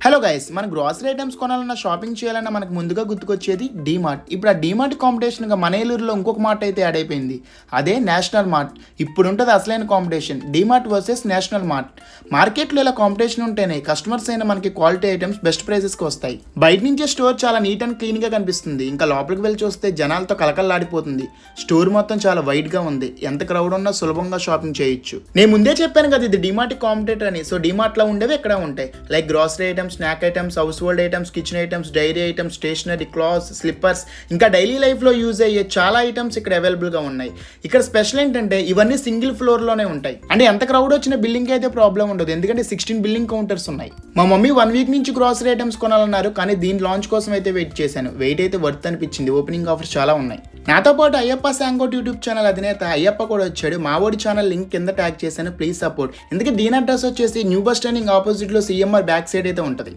Hello guys, మన grocery items కొనాలన్నా shopping చేయాలన్నా మనకు ముందుగా గుర్తుకొచ్చేది డీమార్ట్. ఇప్పుడు ఆ డీమార్ట్ కాంపిటీషన్గా మన ఏలూరులో ఇంకొక మార్ట్ అయితే యాడ్ అయిపోయింది. అదే నేషనల్ మార్ట్. ఇప్పుడు ఉంటుంది అసలైన competition, DMart versus national mart. మార్కెట్లో ఇలా కాంపిటీషన్ ఉంటేనే కస్టమర్స్ అయినా మనకి క్వాలిటీ ఐటమ్స్ బెస్ట్ ప్రైసెస్కి వస్తాయి. బయట నుంచే స్టోర్ చాలా నీట్ అండ్ క్లీన్గా కనిపిస్తుంది. ఇంకా లోపలికి వెళ్ళి చూస్తే జనాలతో కలకల్లాడిపోతుంది. స్టోర్ మొత్తం చాలా వైడ్గా ఉంది. ఎంత క్రౌడ్ ఉన్నా సులభంగా షాపింగ్ చేయొచ్చు. నేను ముందే చెప్పాను కదా ఇది డీమార్ట్ కాంపిటేటర్ అని. సో డీమార్ట్లో ఉండేవి ఇక్కడ ఉంటాయి. Like grocery items, snack items, household items, kitchen items, dairy items, stationery, clothes, slippers, ఇంకా డైలీ లైఫ్లో యూజ్ అయ్యే చాలా ఐటమ్స్ ఇక్కడ అవైలబుల్గా ఉన్నాయి. ఇక్కడ స్పెషల్ ఏంటంటే ఇవన్నీ సింగిల్ ఫ్లోర్లోనే ఉంటాయి. అంటే ఎంత క్రౌడ్ వచ్చిన బిల్లింగ్ అయితే ప్రాబ్లం ఉండదు, ఎందుకంటే 16 బిల్లింగ్ కౌంటర్స్ ఉన్నాయి. మా మమ్మీ 1 వీక్ నుంచి గ్రాసరీ ఐటమ్స్ కొనాలన్నారు, కానీ దీని లాంచ్ కోసం అయితే వెయిట్ చేశాను. వెయిట్ అయితే వర్త్ అనిపించింది. ఓపెనింగ్ ఆఫర్స్ చాలా ఉన్నాయి. నాతో పాటు అయ్యప్ప శాంగోట్ యూట్యూబ్ ఛానల్ అధినేత అయ్యప్ప కూడా వచ్చాడు. మా ఓడి ఛానల్ లింక్ కింద ట్యాగ్ చేశాను, ప్లీజ్ సపోర్ట్. ఎందుకంటే దీని అడ్రస్ వచ్చేసి న్యూ బస్ స్టాండింగ్ ఆపోజిట్లో CMR బ్యాక్ సైడ్ అయితే ఉంటుంది.